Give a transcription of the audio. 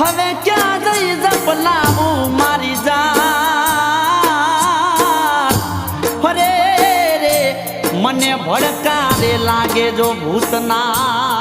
હવે ક્યાં જઈ જપલાવું મારી જાન ફરે રે મને ભડકારે લાગે જો ભૂતના